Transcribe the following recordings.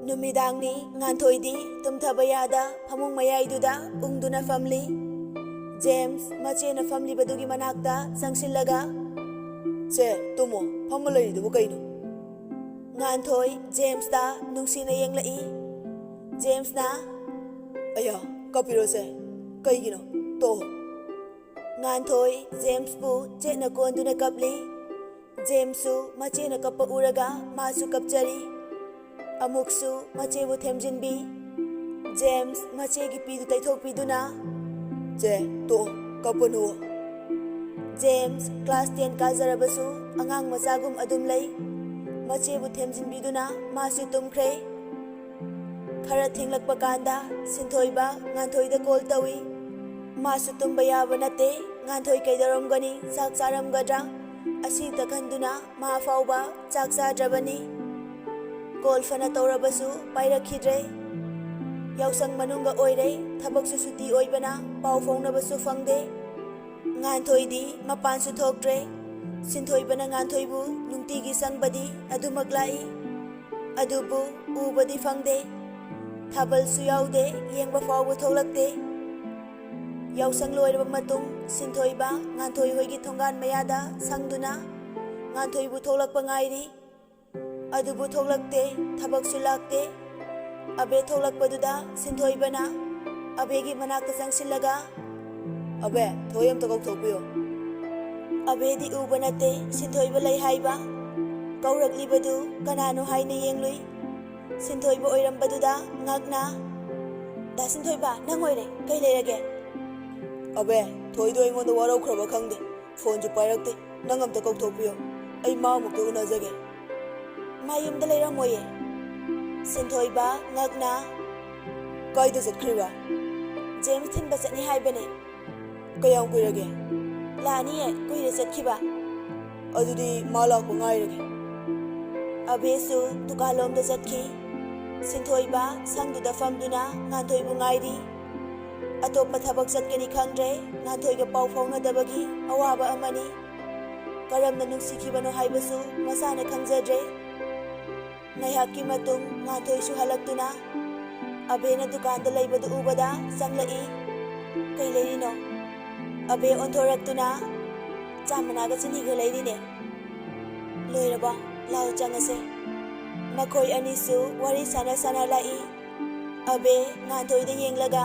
नुमिदांगनी nganthoi tumthaba yada phamung mayaiduda ungduna family James machena family badugi manakta sangsillaga che tumo phamalai du kaino nganthoi James ta nungsina yenglai James na aya kapiro se kaigino to nganthoi James bu chena konduna kapli James su machena kappa uraga masu kapchari amuksu mache bu themjinbi James mache gi pidu taithok piduna che to kapanu James class 10 kazarabasu angang masagum adum lay mache bu themjinbiduna masu tumkhre khara thinglakpa kanda sinthoiba nganthoi call tawi masu tumba yaba nate nganthoi kaidaramgani chak charamgadra asi takhanduna ma fauba chak chadrabani call fana tawrabasu pairakhidre yausang manunga oire thabaksu suti oibana pau faungnabasu fangde nganthoi di mapan su thoktre sinthoibana nganthoi bu nungtigi sangbadi adumaglai adubu ubadi fangde thabal su yaude yengba fawbu tholakte yausang loiraba matung sinthoiba nganthoi hoigi thongan mayada sangduna nganthoi bu tholakpa ngairi adubu tholakte thabak su lakte abe tholakpaduda sinthoibana abegi manakta sangsillaga abe thoyam to thokpiyo abedi ubanate sinthoiba lay haiba kaurakliबadu kanano haina yenglui sinthoiba oirambaduda ngakna da sinthoiba nangoire kai leirage abe thoido ingonda warau khraba khangde phone ju pairakte nangam to thokpiyo ai ma mu to unajage mayumda leiramoye sinthoiba ngakna kaida sakriba James thinba chani haibane kayam kuirage lani e kuire chatkiba adudi mala ko ngairage abesu tukalomda chatki sinthoiba sangduda famduna nganthoi bu ngairi atopa thabak chatkani khangre nganthoi ga pau fauna dabagi awaba amani karamna nungsikhibano haibasu masana khangjadre naihaki matung nganthoi su halaktuna abena dukanda laibadu ubada sanglai kai leirino abe onthoraktuna chamanaga chiniga leirine loiraba lao changase makhoi anisu wari sana lai abe nganthoi de yenglaga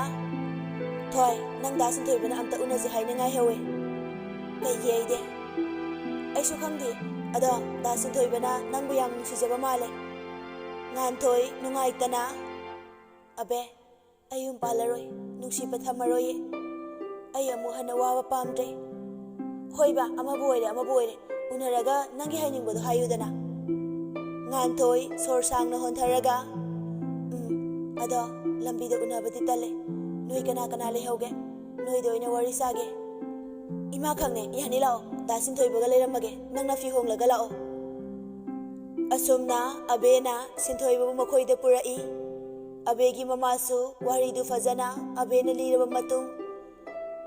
thoi nang da sin thoibana amta unaji haina ngai hewe kai yeide aisu khangdi ado da sin thoibana nangbu yam nusijaba male nganthoi nungaitana abe ayum palaroi nungsiba thamaroi ay amu hana wawa pamdre hoiba ama boire unaraga nangi hainingbodo hayudana nganthoi sorsangna hontharaga ado lambida unabadi tale noi kana lehauge noi doina wari sage ima khangne yani lao dasin thoibaga leiramage nangna fi honglaga lao asumna abena sinthoiba makhoida purai abegi mamasu waridu fazana abena liraba matung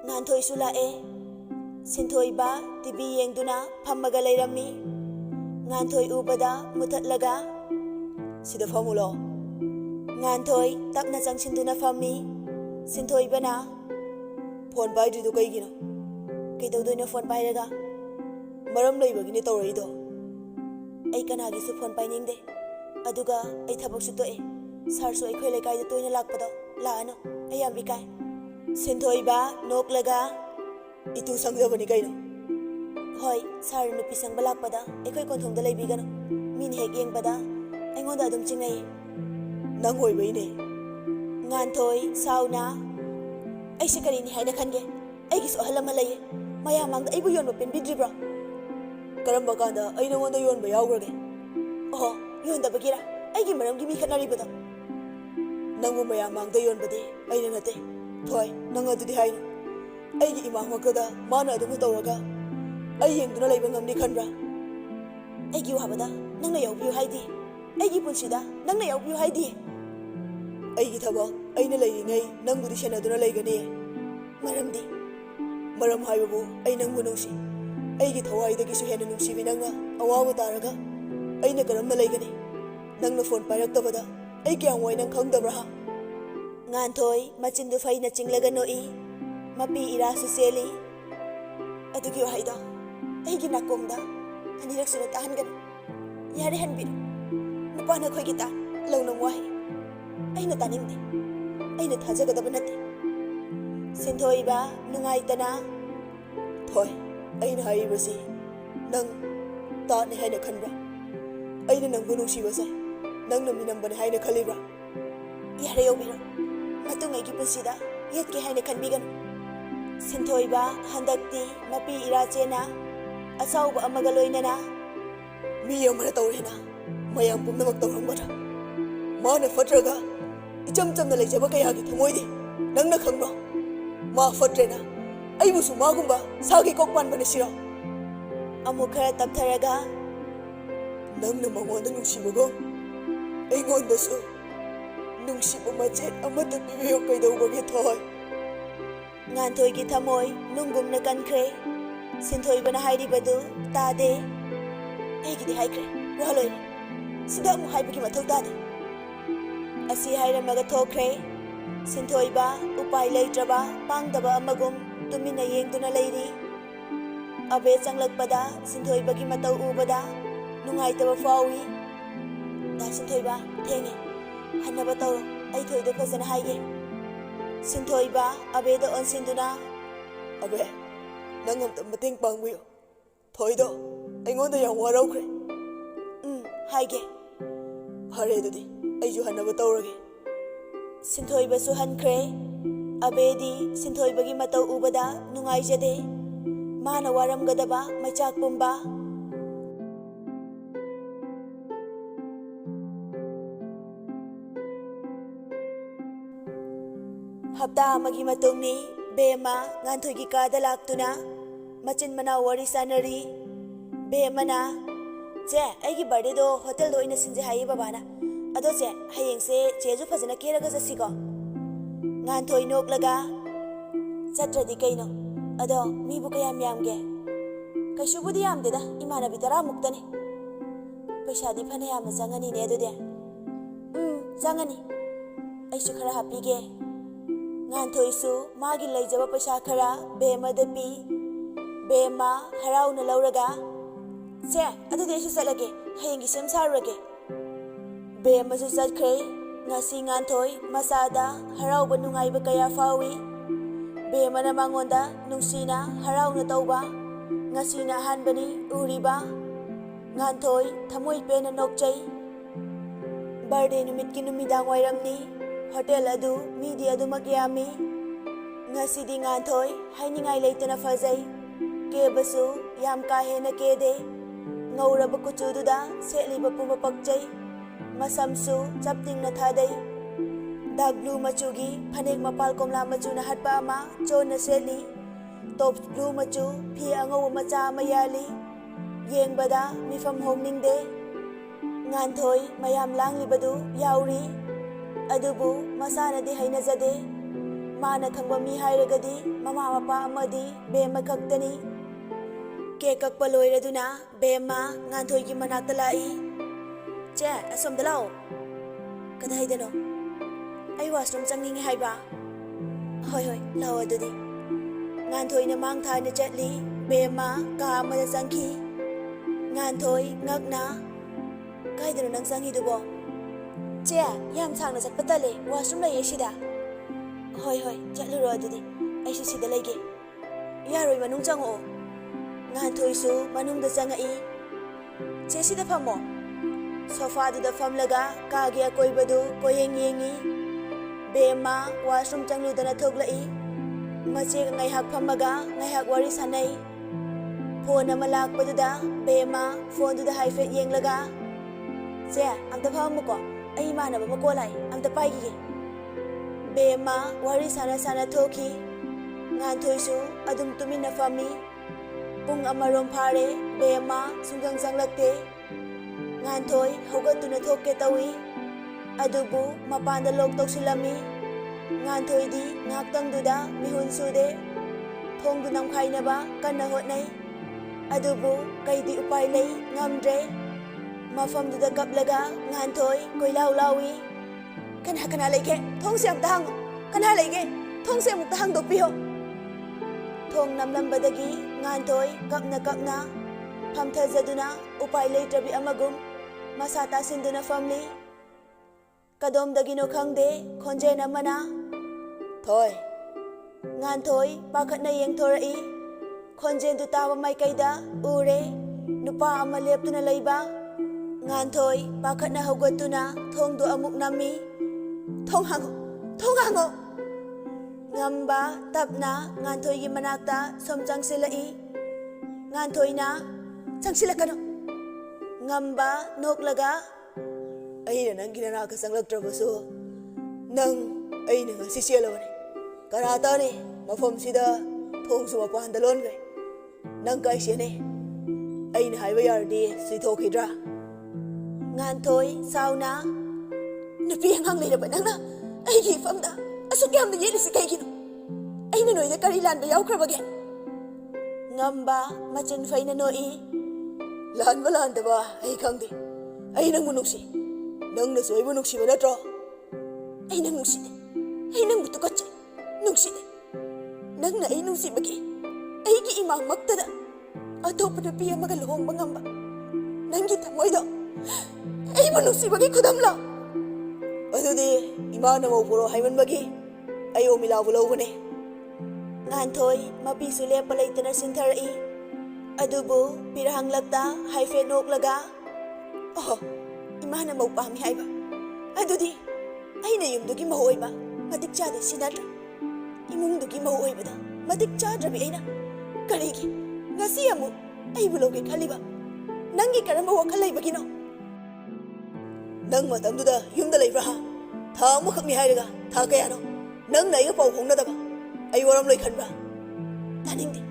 nganthoi su lae sinthoiba TV yengduna phammaga leirami nganthoi ubada muthatlaga sida famulo nganthoi tapna changsinduna fammi sinthoibana phone paidri do kaigino kaidodoina phone pairaga maram leibagini tawraido ai kanagi su phone painingde aduga ai thabak su toe sar su ai khoi lekai de toina lakpado laano ai yam ikai sinthoiba noklaga itu sangjabani kaino hoi sar nupi sangba lakpada ekhoi konthongda leibigano min hek yengbada aingonda adum chingai nang hoibaine nganthoi sauna ai sikarini haina khange ai gisu halama laye maya mangda ai bu yonba pen bidribra karamba kanda ai nongonda yonba yawgrage oh yonda bagira ai gi maram gi mi khanari bada nangu maya mangda yonbade ai na nate thoi nang adudi haino ai gi ima makada mana adum tawraga ai yengduna leiba ngamni khanbra ai gi wabada nangna yawbiu haidi ai gi punsida nangna yawbiu haidi ai gi thaba aina leiringai nangudi senaduna leigani maramdi maram haibabu ai nangbu nungsi ai gi thawai dagi su hena nungsi binanga awabu taraga aina karamna leigani nangna phone pairak tabada ꯑꯩ ꯀꯌꯥꯝ ꯋꯥꯏ ꯅꯪ ꯈꯪꯗꯕ꯭ꯔꯥ? ꯉꯥꯟꯊꯣꯏ ꯃꯆꯤꯟꯗꯨ ꯐꯩꯅ ꯆꯤꯡꯂꯒ ꯅꯣꯛꯏ, ꯃꯄꯤ ꯏꯔꯥꯁꯨ ꯆꯦꯜꯂꯤ꯫ ꯑꯗꯨꯒꯤ ꯋꯥꯍꯩꯗꯣ ꯑꯩꯒꯤ ꯅꯥꯀꯣꯡꯗ ꯑꯅꯤꯔꯛ ꯁꯨꯅ ꯇꯥꯍꯟꯒꯅꯨ꯫ ꯌꯥꯔꯦ ꯍꯟꯕꯤꯔꯣ꯫ ꯅꯨꯄꯥꯅ ꯑꯩꯈꯣꯏꯒꯤ ꯂꯧꯅꯝ ꯋꯥꯍꯩ ꯑꯩꯅ ꯇꯥꯅꯤꯡꯗꯦ, ꯑꯩꯅ ꯊꯥꯖꯒꯗꯕ ꯅꯠꯇꯦ꯫ ꯁꯤꯟꯊꯣꯏꯕ ꯅꯨꯡꯉꯥꯏꯇꯅ, ꯊꯣꯏ, ꯑꯩꯅ ꯍꯥꯏꯔꯤꯕꯁꯤ ꯅꯪ ꯇꯥꯠꯅꯤ ꯍꯥꯏꯅ ꯈꯟꯕ꯭ꯔꯥ? ꯑꯩꯅ ꯅꯪꯕꯨ ꯅꯨꯡꯁꯤꯕꯁꯦ ꯅꯪꯅ ꯃꯤꯅꯝꯕꯅꯤ ꯍꯥꯏꯅ ꯈꯜꯂꯤꯕ꯭ꯔꯥ? ꯌꯥꯔꯦ ꯌꯧꯕꯤꯔꯣ, ꯃꯇꯨꯡ ꯑꯩꯒꯤ ꯄꯨꯟꯁꯤꯗ ꯌꯦꯠꯀꯦ ꯍꯥꯏꯅ ꯈꯟꯕꯤꯒꯅꯨ꯫ ꯁꯤꯟꯊꯣꯏꯕ ꯍꯟꯗꯛꯇꯤ ꯃꯄꯤ ꯏꯔꯥꯆꯦꯅ ꯑꯆꯧꯕ ꯑꯃꯒ ꯂꯣꯏꯅꯅ, ꯃꯤ ꯑꯃꯅ ꯇꯧꯔꯦꯅ ꯃꯌꯥꯝ ꯄꯨꯝꯅꯃꯛ ꯇꯧꯔꯝꯒꯗ꯭ꯔꯥ? ꯃꯥꯅ ꯐꯠꯇ꯭ꯔꯒ ꯏꯆꯝ ꯆꯝꯅ ꯂꯩꯖꯕ ꯀꯌꯥꯒꯤ ꯊꯃꯣꯏꯗꯤ ꯅꯪꯅ ꯈꯪꯕ꯭ꯔꯣ? ꯃꯥ ꯐꯠꯇ꯭ꯔꯦꯅ ꯑꯩꯕꯨꯁꯨ ꯃꯥꯒꯨꯝꯕ ꯁꯥꯒꯤ ꯀꯣꯛ ꯄꯥꯟꯕꯅ ꯁꯤꯔꯣ? ꯑꯃꯨꯛ ꯈꯔ ꯇꯞꯊꯔꯒ, ꯅꯪꯅ ꯃꯉꯣꯟꯗ ꯅꯨꯡꯁꯤꯕꯒꯨꯝ ꯑꯩꯉꯣꯟꯗꯁꯨ ꯅꯨꯡꯁꯤꯕ ꯃꯆꯦꯠ ꯑꯃꯠꯇ ꯄꯤꯕꯤꯌꯨ ꯀꯩꯗꯧꯕꯒꯤ ꯊꯣꯏ? ꯉꯥꯟꯊꯣꯏꯒꯤ ꯊꯃꯣꯏ ꯅꯨꯡꯒꯨꯝꯅ ꯀꯟꯈ꯭ꯔꯦ꯫ ꯁꯤꯟꯊꯣꯏꯕꯅ ꯍꯥꯏꯔꯤꯕꯗꯨ ꯇꯥꯗꯦ꯫ ꯑꯩꯒꯤꯗꯤ ꯍꯥꯏꯈ꯭ꯔꯦ, ꯋꯥ ꯂꯣꯏꯔꯦ꯫ ꯁꯤꯗ ꯑꯃꯨꯛ ꯍꯥꯏꯕꯒꯤ ꯃꯊꯧ ꯇꯥꯗꯦ꯫ ꯑꯁꯤ ꯍꯥꯏꯔꯝꯃꯒ ꯊꯣꯛꯈ꯭ꯔꯦ꯫ ꯁꯤꯟꯊꯣꯏꯕ ꯎꯄꯥꯏ ꯂꯩꯇ꯭ꯔꯕ ꯄꯥꯡꯗꯕ ꯑꯃꯒꯨꯝ ꯇꯨꯃꯤꯟꯅ ꯌꯦꯡꯗꯨꯅ ꯂꯩꯔꯤ꯫ ꯑꯕꯦ ꯆꯪꯂꯛꯄꯗ ꯁꯤꯟꯊꯣꯏꯕꯒꯤ ꯃꯇꯧ ꯎꯕꯗ ꯅꯨꯡꯉꯥꯏꯇꯕ ꯐꯥꯎꯏ꯫ ꯗꯥ ꯁꯤꯟꯊꯣꯏꯕ, ꯊꯦꯡꯉꯦ, ꯍꯟꯅꯕ ꯇꯧꯔꯣ, ꯑꯩ ꯊꯣꯏꯗ ꯐꯖꯅ ꯍꯥꯏꯒꯦ꯫ ꯁꯤꯟꯊꯣꯏꯕ ꯑꯕꯦꯗ ꯑꯣꯟꯁꯤꯟꯗꯨꯅ, ꯑꯕꯦ, ꯅꯪ ꯑꯝꯇ ꯃꯇꯦꯡ ꯄꯥꯡꯕꯤꯌꯨ꯫ ꯊꯣꯏꯗꯣ ꯑꯩꯉꯣꯟꯗ ꯌꯥꯝ ꯋꯥꯔꯧꯈ꯭ꯔꯦ꯫ ꯍꯥꯏꯒꯦ꯫ ꯐꯔꯦ, ꯑꯗꯨꯗꯤ ꯑꯩꯁꯨ ꯍꯟꯅꯕ ꯇꯧꯔꯒꯦ꯫ ꯁꯤꯟꯊꯣꯏꯕꯁꯨ ꯍꯟꯈ꯭ꯔꯦ꯫ ꯑꯕꯦꯗꯤ ꯁꯤꯟꯊꯣꯏꯕꯒꯤ ꯃꯇꯧ ꯎꯕꯗ ꯅꯨꯡꯉꯥꯏꯖꯗꯦ꯫ ꯃꯥꯅ ꯋꯥꯔꯝꯒꯗꯕ ꯃꯩꯆꯥꯛ ꯄꯨꯝꯕ ꯍꯞꯇꯥ ꯑꯃꯒꯤ ꯃꯇꯨꯡꯅꯤ꯫ ꯕꯦꯝꯃ ꯉꯥꯟꯊꯣꯏꯒꯤ ꯀꯥꯗ ꯂꯥꯛꯇꯨꯅ ꯃꯆꯤꯟ ꯃꯅꯥꯎ ꯋꯥꯔꯤ ꯁꯥꯟꯅꯔꯤ꯫ ꯕꯦꯝꯃꯅ, ꯆꯦ, ꯑꯩꯒꯤ ꯕꯥꯔꯗꯦꯗꯣ ꯍꯣꯇꯦꯜꯗ ꯑꯣꯏꯅ ꯁꯤꯟꯖꯦ ꯍꯥꯏꯌꯦ ꯕꯕꯥꯅ꯫ ꯑꯗꯣ ꯆꯦ, ꯍꯌꯦꯡꯁꯦ ꯆꯦꯁꯨ ꯐꯖꯅ ꯀꯦꯔꯒ ꯆꯠꯁꯤꯀꯣ? ꯉꯥꯟꯊꯣꯏ ꯅꯣꯛꯂꯒ, ꯆꯠꯇ꯭ꯔꯗꯤ ꯀꯩꯅꯣ? ꯑꯗꯣ ꯃꯤꯕꯨ ꯀꯌꯥꯝ ꯌꯥꯝꯒꯦ? ꯀꯩꯁꯨꯕꯨꯗꯤ ꯌꯥꯝꯗꯦꯗ, ꯏꯃꯥꯟꯅꯕꯤ 10 ꯃꯨꯛꯇꯅꯤ꯫ ꯄꯩꯁꯥꯗꯤ ꯐꯅ ꯌꯥꯝꯅ ꯆꯪꯉꯅꯤꯅꯦ ꯑꯗꯨꯗꯤ꯫ ꯆꯪꯉꯅꯤ, ꯑꯩꯁꯨ ꯈꯔ ꯍꯥꯞꯄꯤꯒꯦ꯫ ꯉꯥꯟꯊꯣꯏꯁꯨ ꯃꯥꯒꯤ ꯂꯩꯖꯕ ꯄꯩꯁꯥ ꯈꯔ ꯕꯦꯝꯃꯗ ꯄꯤ꯫ ꯕꯦꯝꯃ ꯍꯔꯥꯎꯅ ꯂꯧꯔꯒ, ꯆꯦ, ꯑꯗꯨꯗꯤ ꯑꯩꯁꯨ ꯆꯠꯂꯒꯦ, ꯍꯌꯦꯡꯒꯤ ꯁꯦꯝ ꯁꯥꯔꯨꯔꯒꯦ꯫ ꯕꯦꯝꯃꯁꯨ ꯆꯠꯈ꯭ꯔꯦ꯫ ꯉꯁꯤ ꯉꯥꯟꯊꯣꯏ ꯃꯁꯥꯗ ꯍꯔꯥꯎꯕ ꯅꯨꯡꯉꯥꯏꯕ ꯀꯌꯥ ꯐꯥꯎꯏ꯫ ꯕꯦꯝꯃꯅ ꯃꯉꯣꯟꯗ ꯅꯨꯡꯁꯤꯅ ꯍꯔꯥꯎꯅ ꯇꯧꯕ ꯉꯁꯤꯅ ꯑꯍꯥꯟꯕꯅꯤ ꯎꯔꯤꯕ꯫ ꯉꯥꯟꯊꯣꯏ ꯊꯃꯣꯏ ꯄꯦꯟꯅ ꯅꯣꯛꯆꯩ꯫ ꯕꯥꯔꯗꯦ ꯅꯨꯃꯤꯠꯀꯤ ꯅꯨꯃꯤꯗꯥꯡ ꯋꯥꯏꯔꯝꯅꯤ꯫ ꯍꯣꯇꯦꯜ ꯑꯗꯨ ꯃꯤꯗꯤ ꯑꯗꯨꯃꯛ ꯌꯥꯝꯃꯤ꯫ ꯉꯁꯤꯗꯤ ꯉꯥꯟꯊꯣꯏ ꯍꯥꯏꯅꯤꯡꯉꯥꯏ ꯂꯩꯇꯅ ꯐꯖꯩ꯫ ꯀꯦꯕꯁꯨ ꯌꯥꯝ ꯀꯥ ꯍꯦꯟꯅ ꯀꯦꯗꯦ꯫ ꯉꯧꯔꯕ ꯀꯨꯆꯨꯗꯨꯗ ꯁꯦꯠꯂꯤꯕ ꯄꯨꯝꯕ ꯄꯛꯆꯩ꯫ ꯃꯁꯝꯁꯨ ꯆꯞ ꯇꯤꯡꯅ ꯊꯥꯗꯩ꯫ ꯗꯥꯔꯛ ꯕ꯭ꯂꯨ ꯃꯆꯨꯒꯤ ꯐꯅꯦꯛ ꯃꯄꯥꯜ ꯀꯣꯝꯂꯥ ꯃꯆꯨꯅ ꯍꯠꯄ ꯑꯃ ꯆꯣꯟꯅ ꯁꯦꯠꯂꯤ꯫ ꯇꯣꯞ ꯕ꯭ꯂꯨ ꯃꯆꯨ ꯐꯤ ꯑꯉꯧꯕ ꯃꯆꯥ ꯑꯃ ꯌꯥꯜꯂꯤ꯫ ꯌꯦꯡꯕꯗ ꯃꯤꯐꯝ ꯍꯣꯡꯅꯤꯡꯗꯦ꯫ ꯉꯥꯟꯊꯣꯏ ꯃꯌꯥꯝ ꯂꯥꯡꯂꯤꯕꯗꯨ ꯌꯥꯎꯔꯤ꯫ ꯑꯗꯨꯕꯨ ꯃꯁꯥꯅꯗꯤ ꯍꯩꯅꯖꯗꯦ꯫ ꯃꯥꯅ ꯈꯪꯕ ꯃꯤ ꯍꯥꯏꯔꯒꯗꯤ ꯃꯃꯥ ꯃꯄꯥ ꯑꯃꯗꯤ ꯕꯦꯝꯃ ꯈꯛꯇꯅꯤ꯫ ꯀꯦꯛ ꯀꯛꯄ ꯂꯣꯏꯔꯗꯨꯅ ꯕꯦꯝꯃ ꯉꯥꯟꯊꯣꯏꯒꯤ ꯃꯅꯥꯛꯇ ꯂꯥꯛꯏ꯫ ꯆꯦ, ꯑꯁꯣꯝꯗ ꯂꯥꯛꯑꯣ꯫ ꯀꯗꯥꯏꯗꯅꯣ? ꯑꯩ ꯋꯥꯁꯔꯨꯝ ꯆꯪꯅꯤꯡꯉꯦ ꯍꯥꯏꯕ꯫ ꯍꯣꯏ, ꯂꯥꯛꯑꯣ ꯑꯗꯨꯗꯤ꯫ ꯉꯥꯟꯊꯣꯏꯅ ꯃꯥꯡ ꯊꯥꯅ ꯆꯠꯂꯤ꯫ ꯕꯦꯝꯃ ꯀꯥ ꯑꯃꯗ ꯆꯪꯈꯤ꯫ ꯉꯥꯟꯊꯣꯏ ꯉꯛꯅ, ꯀꯥꯏꯗꯅꯣ ꯅꯪ ꯆꯪꯉꯤꯗꯨꯕꯣ? ꯆꯦ, ꯌꯥꯝ ꯁꯥꯡꯅ ꯆꯠꯄ ꯇꯜꯂꯦ, ꯋꯥꯁꯔꯨꯝ ꯂꯩꯌꯦ ꯁꯤꯗ꯫ ꯍꯣꯏ, ꯆꯠꯂꯨꯔꯣ ꯑꯗꯨꯗꯤ, ꯑꯩꯁꯨ ꯁꯤꯗ ꯂꯩꯒꯦ꯫ ꯌꯥꯔꯣꯏ, ꯃꯅꯨꯡ ꯆꯪꯉꯛꯑꯣ꯫ ꯉꯥꯟꯊꯣꯏꯁꯨ ꯃꯅꯨꯡꯗ ꯆꯪꯉꯛꯏ꯫ ꯆꯦ, ꯁꯤꯗ ꯐꯝꯃꯣ꯫ ꯁꯣꯐꯥꯗꯨꯗ ꯐꯝꯂꯒ ꯀꯥꯒꯤ ꯑꯀꯣꯏꯕꯗꯨ ꯀꯣꯏꯌꯦꯡ ꯌꯦꯡꯉꯤ꯫ ꯕꯦꯝꯃ ꯋꯥꯁꯔꯨꯝ ꯆꯪꯂꯨꯗꯅ ꯊꯣꯛꯂꯛꯏ꯫ ꯃꯆꯦꯒ ꯉꯥꯏꯍꯥꯛ ꯐꯝꯃꯒ ꯉꯥꯏꯍꯥꯛ ꯋꯥꯔꯤ ꯁꯥꯟꯅꯩ꯫ ꯐꯣꯟ ꯑꯃ ꯂꯥꯛꯄꯗꯨꯗ ꯕꯦꯝꯃ ꯐꯣꯟꯗꯨꯗ ꯍꯥꯏꯐꯦꯠ ꯌꯦꯡꯂꯒ, ꯆꯦ, ꯑꯝꯇ ꯐꯝꯃꯨꯀꯣ, ꯑꯩ ꯏꯃꯥꯟꯅꯕ ꯑꯃ ꯀꯣꯜ ꯂꯥꯛꯏ, ꯑꯝꯇ ꯄꯥꯏꯈꯤꯒꯦ꯫ ꯕꯦꯝꯃ ꯋꯥꯔꯤ ꯁꯥꯟꯅ ꯊꯣꯛꯈꯤ꯫ ꯉꯥꯟꯊꯣꯏꯁꯨ ꯑꯗꯨꯝ ꯇꯨꯃꯤꯟꯅ ꯐꯝꯃꯤ꯫ ꯄꯨꯡ ꯑꯃꯔꯣꯝ ꯐꯥꯔꯦ ꯕꯦꯝꯃ ꯁꯨꯡꯆꯪ ꯆꯪꯂꯛꯇꯦ꯫ ꯉꯥꯟꯊꯣꯏ ꯍꯧꯒꯠꯇꯨꯅ ꯊꯣꯛꯀꯦ ꯇꯧꯏ꯫ ꯑꯗꯨꯕꯨ ꯃꯄꯥꯟꯗ ꯂꯣꯛ ꯇꯧꯁꯤꯜꯂꯝꯃꯤ꯫ ꯉꯥꯟꯊꯣꯏꯗꯤ ꯉꯥꯛꯇꯪꯗꯨꯗ ꯃꯤꯍꯨꯟ ꯁꯨꯗꯦ꯫ ꯊꯣꯡꯗꯨ ꯅꯝꯈꯥꯏꯅꯕ ꯀꯟꯅ ꯍꯣꯠꯅꯩ꯫ ꯑꯗꯨꯕꯨ ꯀꯩꯗꯤ ꯎꯄꯥꯏ ꯂꯩ, ꯉꯝꯗ꯭ꯔꯦ꯫ ꯃꯐꯝꯗꯨꯗ ꯀꯞꯂꯒ ꯉꯥꯟꯊꯣꯏ ꯀꯣꯏꯂꯥꯎ ꯂꯥꯎꯏ꯫ Kana lege thong se amta hang kana lege thong se amta hang dok piho thong namlambadagi nganthoi kapna phamthajaduna upai leitrabi amagum masa tasinduna family kadomdagino khangde khonjen amana thoi nganthoi pakhatna yengthorai khonjen du tawa maikaida ure nupa ama leptuna leiba nganthoi pakhatna haugatuna thongdu amuk nami thong hango ngamba tapna nganthoi gi manakta somjang silai nganthoi na changsilakano ngamba noklaga aina nang ginana ka sanglaktrabasu nang aina nga si sielawani karata ni mafam sida thong su mapan dalon gre nang kai siane aina haiba yardi si thokidra nganthoi sauna nupi hangang leiraba nangna aigi famda asuk yamna yelisi kaigino aina noida kari lanba yaukrabage ngamba machin faina noi lan daba ai khangde ai nang munuksi nang na soibu nuksi ba natro ai nang nuksi ai nang butu kache nuksi nang na ai nuksi bagi ai gi imang maktada atop na piya magalhong bangamba nang gi tamoido ai manuksi bagi khudamla adudi imana mo puro haiman bagi ai o milabu lawbane nganthoi mapi sule palaitana sintharai adubu pirahanglakta haife noklaga oh imana mau pami haiba adudi aina yumdugi mahoiba matik chade sinatra imungdugi mahoibada matik chadrabi aina karigi ngasi amu ai buloge khaliba nangi karamba wakhal laibagino nang matamduda yumda leibra ha tha mu khakni hairaga tha kayano nang naiga pau hongnadaba ai waram loi khanbra taningdi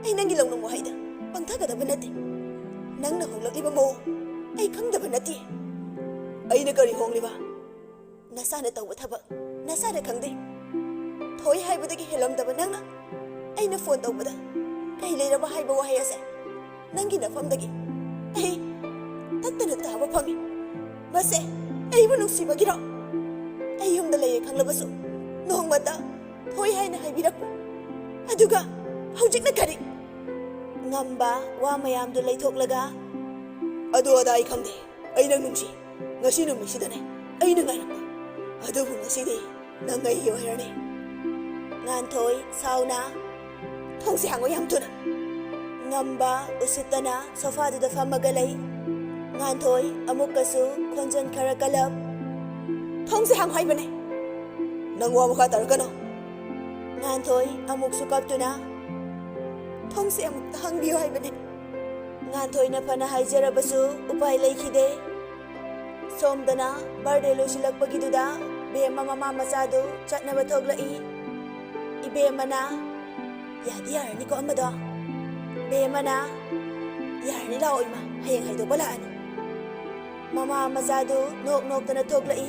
ai nangi longno mo haida pangthagadaba nate nangna honglakliba mo ai khangdaba nate aina kari hongliba nasana tawba thabak nasana khangde thoi haibadagi helamdaba nangna aina phone tawbada kai leiraba haiba wahai ase nangi nafamdagi ai tattana taba phangi mase ai bu nuksibagiro ai yumda leye khanglabasu nongmata thoi haina haibirak aduga haujikna kari ngamba wa mayam du leithoklaga adu ada ai khangde ai nang nungsi ngasi numi sidane ai nang ngarakpa adu bu ngasi de nang ai yo herane nganthoi sauna thongsi hango yam tuna ngamba usitana sofa du da famagalai nganthoi amukasu khonjan khara kalap thongsi hang haibane nang wa makha tarakano nganthoi amuk sukaptuna thongsi amuk hangbiyo haibane nganthoi na phana haijarabasu upai leikhide somdana birthday losilakpagiduda bema mama machadu chatnaba thoglai ibemana yadi yarni ko amado bemana yarni laoima hayeng haido balani mama machadu nok tana thoglai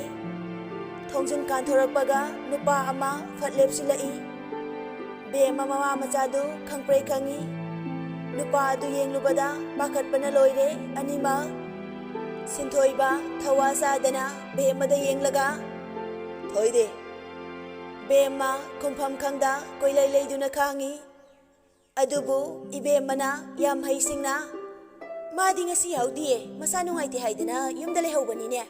thongjin kan thorakpaga nupa ama phatlep silai bema mama machadu khangprei khangi nupa adu yenglubada pakhatpana loire anima sinthoi thawa sadana bemada yenglaga thoide bema khumpham khangda koilai leiduna khangi adubu ibemana yam haisingna madi ngasi haudie masa nungaiti haidana yumda lehobani ne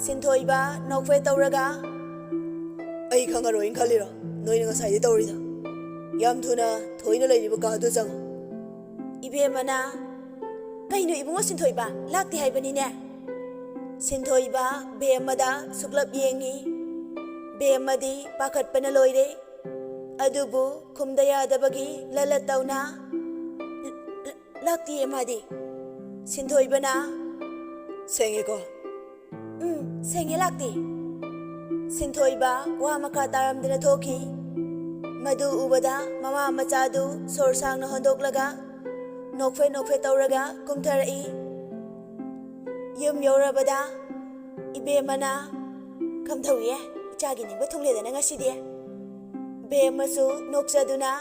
sinthoi nokfe tawraga ai khangaroi khalira noina ngasai de tawrida yam thuna thoina leiriba ka du chang ibemana kaino ibungo sinthoi lakti haibani ne sinthoi bemada suklap yengi bemadi pakhatpana loire adubu khumda yadabagi lalatawna lakti emadi sinthoi bana senge ko senge lakti sinthoi wa makha taramdana thoki madu ubada mama machadu sor sangna hondoklaga nokfe tawraga kumtharai yum yorabada ibemana kamthawiye ichagi ningba thungledana ngasidi bemasu noksaduna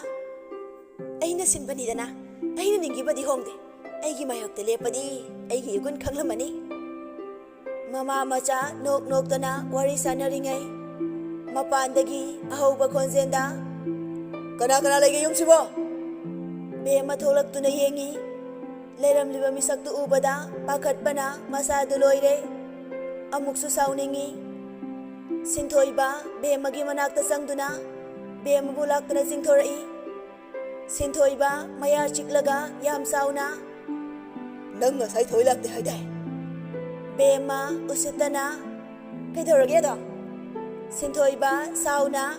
aina sinbanidana aina ningibadi hongde aigi mayokte lepadi aigi yugun khanglamani Mama macha nok noktana wari sanaringai mapandagi ahauba khonjenda Kana kana lagi yumsibo? Bema tholak-tuna yengi leiramliba misaktu ubada pakhatpana masadu loire amuksu sauningi Sinthoiba Bemagi manakta sangduna Bemabu laktana jingthorai Sinthoiba maya chiklaga yam sauna Nang ngasai thoi lakte haidai. Bema usitana kaidorage do Sinthoiba sauna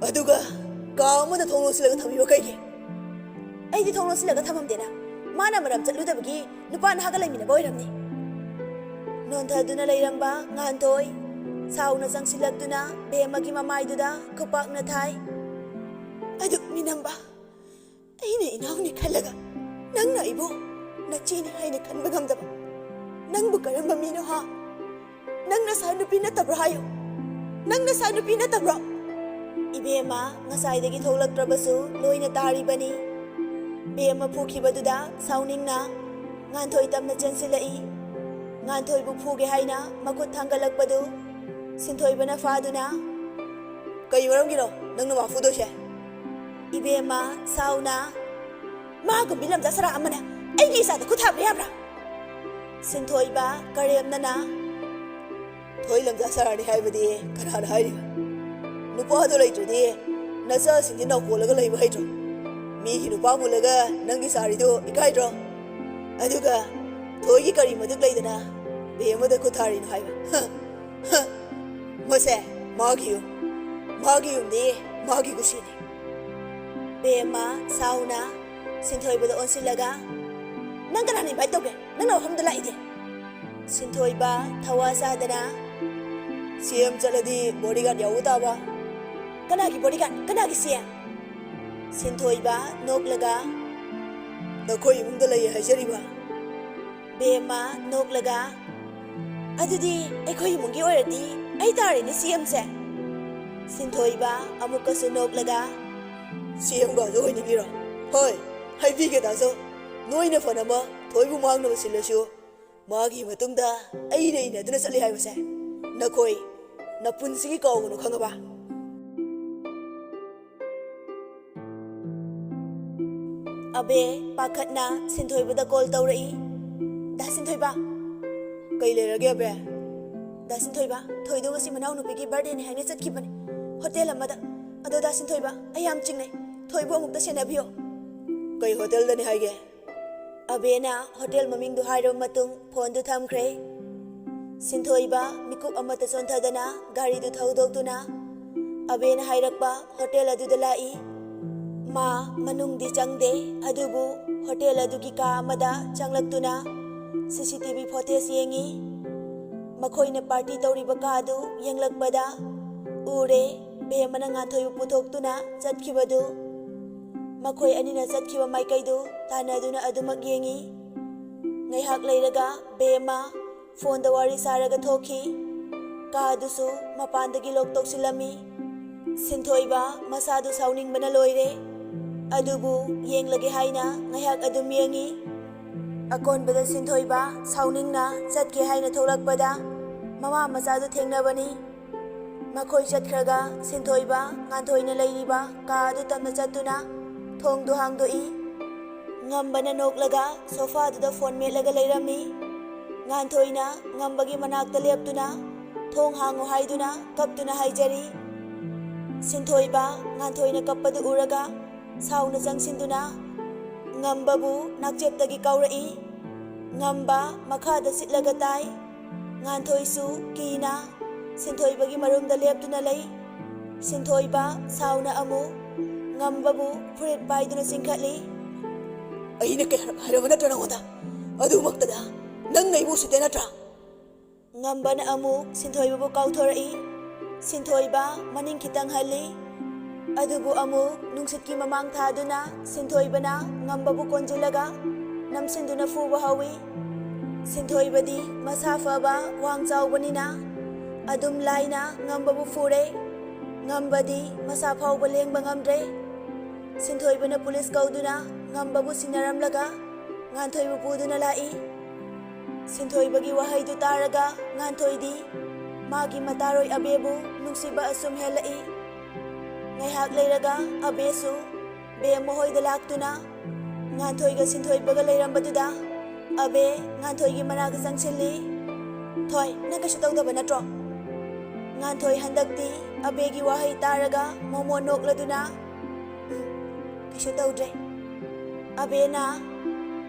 Aduga ka amada thonglo silaga thamiba kaigi. Aidi thonglo silaga thamamdena mana maram chatludabagi nupana hagalamina boiramni Nontaduna leiramba nganthoi sauna jangsilakduna Bemagi mamaiduda khupakna thai Aduk minamba. Aina inauni khalaga. Nang na ibo. Nachini haina khanba ngamdaba. Nang bu karamba mino ha. Nang na sa nupi na tabra hayo. Nang na sa nupi na tabra. Ibema ngasaidagi tholaktrabasu loina taribani Bema phukibaduda sauningna nganthoi tamna chansilai nganthoi bu phuge haina makut thangalakpadu Sinthoibana faduna Kai waram giro. Nang na mafudo siya. Ibema sauna Ma gumbilam jasara amana. Aigi isa da kuthabra yabra. Sinthoiba karemnana Thoi lam jasara ni haibadi kana hairi. Nupa do laitudi nasa sindi na kolaga laiba haidro. Mi hi nupa mulaga nangi sari do ikaidro. Aduga thoi gi kari maduk laidana Bema da kuthari no haiba. Mase magiyo. Magiyo ni magi kusini. Bema sauna Sinthoibada onsilaga Nang kana ni bai toke. Nang na hamdala ide. Sinthoiba thawasadana CM chaladi bodyguard yawu taba. kana gi bodyguard kana gi sia Sinthoiba noklaga Nakhoi imungda lai haijariba. Bema noklaga adudi ekhoi mungi oradi ai tare ni CM se Sinthoiba amukasu noklaga CM ga jo ni gira. Hoi, haibi ge da zo. Noina fanama thoibu mangna basilasu. Magi matungda aina ina duna sali haibase. Nakhoi napunsi gi kawgunu khangaba. Abe pakhatna Sinthoibada call taurai da Sinthoiba Kai lerage be. da Sinthoiba thoido ngasi manau nupigi birthday ni haine chatkibani hotel amada ado da Sinthoiba ayam chingnai thoibo amukta senabio Kai hotel da ni haige. Abena hotel mamingdu hairo matung phone du thamkhre Sinthoiba mikup amata sonthadana gari du thaudokduna Abena hairakpa hotel aduda lai ma manung di changde adubu hotel adugi ka amada changlaktuna CCTV footage yengi makhoina party tauriba kadu yenglakpada ure Bemana nganthoi puthokduna chatkibadu Makhoi anina chatkhiba maikaidu tanaduna adumak yengi ngaihak leiraga Bema phone da wari saraga thoki kadusu mapandagi lok toksilami Sinthoiba masadu sauning bana loire adubu yenglage haina ngaihak adum yengi akonbada Sinthoiba sauningna chatke haina tholakpada mama masadu thengnabani makhoi chatkhraga Sinthoiba nganthoina leiriba kadu tamna chatuna thong du hang do i ngambana noklaga sofa du da phone melaga leirami nganthoina ngambagi manakta leptuna thong hango haiduna kaptuna haijari Sinthoiba nganthoina kappadu uraga sauna jangsinduna ngambabu nakcheptagi kaurai ngamba makhada sitlaga tai nganthoisu kina Sinthoibagi marumda leptuna lei Sinthoiba sauna amu ngambabu furit paiduna singkhatli Aina kai haraba natra ngonda. Adu maktada. Nang ngai bu sute natra. ngambana amu Sinthoibabu kauthorai Sinthoiba maning khitang hali adubu amu nungsitki mamang thaduna Sinthoibana ngambabu konjilaga namsinduna fuba hawi Sinthoibadi masa faba wang chawbanina adum laina ngambabu fure ngambadi masa phawba lengba ngamdre Sinthoibana police kauduna ngambabu sinaramlaga nganthoi bu puduna lai ꯁꯤꯟꯊꯣꯏꯕꯒꯤ ꯋꯥꯍꯩꯗꯨ ꯇꯥꯔꯒ ꯉꯥꯟꯊꯣꯏꯗꯤ ꯃꯥꯒꯤ ꯃꯇꯥꯔꯣꯏ ꯑꯕꯦꯕꯨ ꯅꯨꯡꯁꯤꯕ ꯑꯁꯨꯝ ꯍꯦꯜꯂꯛꯏ꯫ ꯉꯥꯏꯍꯥꯛ ꯂꯩꯔꯒ ꯑꯕꯦꯁꯨ ꯕꯦꯝꯃ ꯍꯣꯏꯗ ꯂꯥꯛꯇꯨꯅ ꯉꯥꯟꯊꯣꯏꯒ ꯁꯤꯟꯊꯣꯏꯕꯒ ꯂꯩꯔꯝꯕꯗꯨꯗ ꯑꯕꯦ ꯉꯥꯟꯊꯣꯏꯒꯤ ꯃꯅꯥꯛꯇ ꯆꯪꯁꯤꯜꯂꯤ꯫ ꯊꯣꯏ, ꯅꯪ ꯀꯩꯁꯨ ꯇꯧꯗꯕ ꯅꯠꯇ꯭ꯔꯣ? ꯉꯥꯟꯊꯣꯏ ꯍꯟꯗꯛꯇꯤ ꯑꯕꯦꯒꯤ ꯋꯥꯍꯩ ꯇꯥꯔꯒ ꯃꯣꯃꯣ ꯅꯣꯛꯂꯗꯨꯅ ꯀꯩꯁꯨ ꯇꯧꯗ꯭ꯔꯦ꯫ ꯑꯕꯦꯅ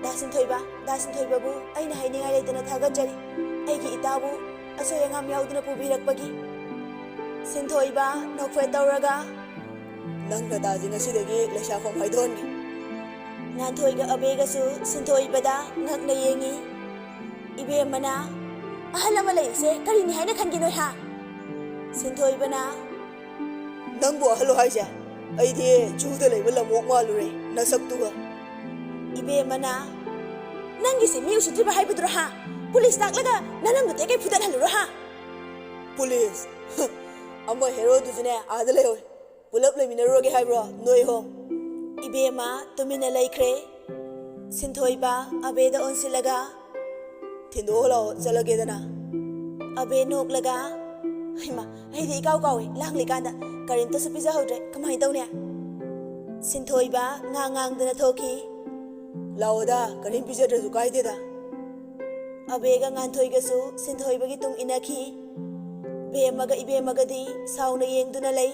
ꯗꯥ ꯁꯤꯟꯊꯣꯏꯕꯕꯨ ꯑꯩꯅ ꯍꯥꯏꯅꯤꯡꯉꯥꯏ ꯂꯩꯇꯅ ꯊꯥꯒꯠꯆꯔꯤ, ꯑꯩꯒꯤ ꯏꯇꯥꯕꯨ ꯑꯁꯣꯏ ꯑꯉꯥꯝ ꯌꯥꯎꯗꯅ ꯄꯨꯕꯤꯔꯛꯄꯒꯤ꯫ ꯁꯤꯟꯊꯣꯏꯕ ꯅꯣꯛꯐꯦꯠ ꯇꯧꯔꯒ ꯅꯪ ꯅꯇꯥꯁꯤ ꯉꯁꯤꯗꯒꯤ ꯂꯩꯁꯥꯐꯝ ꯍꯥꯏꯗꯣꯛꯍꯟꯒꯦ꯫ ꯉꯥꯟꯊꯣꯏꯒ ꯑꯕꯦꯒꯁꯨ ꯁꯤꯟꯊꯣꯏꯕꯗ ꯉꯛꯅ ꯌꯦꯡꯉꯤ꯫ ꯏꯕꯦꯝꯃꯅ ꯑꯍꯜ ꯑꯃ ꯂꯩꯔꯤꯁꯦ ꯀꯔꯤꯅꯤ ꯍꯥꯏꯅ ꯈꯟꯒꯦ ꯅꯣꯏ ꯍꯥ? ꯁꯤꯟꯊꯣꯏꯕꯅ ꯅꯪꯕꯨ ꯑꯍꯜꯂꯣ ꯍꯥꯏꯁꯦ? ꯑꯩꯗꯤ ꯖꯨꯗ ꯂꯩꯕ ꯂꯝꯑꯣꯛ ꯃꯥꯜꯂꯨꯔꯦ ꯅꯁꯛꯇꯨꯒ꯫ ꯏꯕꯦꯝꯃꯅ ꯅꯪꯒꯤꯁꯦ ꯃꯤ ꯎꯁꯤꯠꯇ꯭ꯔꯤꯕ ꯍꯥꯏꯕꯗꯨꯔꯣ ꯍꯥ? ꯄꯨꯂꯤꯁ ꯇꯥꯛꯂꯒ ꯅꯅꯝꯗꯨ ꯇꯦꯛꯀꯩ ꯐꯨꯗꯠꯍꯜꯂꯨꯔꯣ ꯍꯥ? ꯄꯨꯂꯤꯁ ꯑꯃ ꯍꯦꯔꯣꯗꯨꯁꯨꯅꯦ ꯑꯥꯗ ꯂꯩꯍꯧꯏ, ꯄꯨꯂꯞ ꯂꯩꯃꯤꯟꯅꯔꯨꯔꯒꯦ ꯍꯥꯏꯕ꯭ꯔꯣ ꯅꯣꯏ ꯑꯍꯨꯝ? ꯏꯕꯦꯝꯃ ꯇꯨꯃꯤꯟꯅ ꯂꯩꯈ꯭ꯔꯦ꯫ ꯁꯤꯟꯊꯣꯏꯕ ꯑꯕꯦꯗ ꯑꯣꯟꯁꯤꯜꯂꯒ ꯊꯤꯟꯗꯣꯛꯑ ꯂꯥꯛꯑꯣ ꯆꯠꯂꯒꯦꯗꯅ꯫ ꯑꯕꯦ ꯅꯣꯛꯂꯒ ꯍꯩꯃꯥ, ꯑꯩꯗꯤ ꯏꯀꯥꯎ ꯀꯥꯎꯏ ꯂꯥꯡꯂꯤꯀꯥꯟꯗ ꯀꯔꯤꯝꯇꯁꯨ ꯄꯤꯖꯍꯧꯗ꯭ꯔꯦ, ꯀꯃꯥꯏꯅ ꯇꯧꯅꯤ? ꯁꯤꯟꯊꯣꯏꯕ ꯉꯥꯡꯗꯅ ꯊꯣꯛꯈꯤ꯫ ꯂꯥꯛꯑꯣꯗ, ꯀꯔꯤꯝ ꯄꯤꯖꯗ꯭ꯔꯁꯨ ꯀꯥꯏꯗꯦꯗ꯫ ꯑꯕꯦꯒ ꯉꯥꯟꯊꯣꯏꯒꯁꯨ ꯁꯤꯟꯊꯣꯏꯕꯒꯤ ꯇꯨꯡ ꯏꯟꯅꯈꯤ꯫ ꯕꯦꯝꯃꯒ ꯏꯕꯦꯝꯃꯒꯗꯤ ꯁꯥꯎꯅ ꯌꯦꯡꯗꯨꯅ ꯂꯩ꯫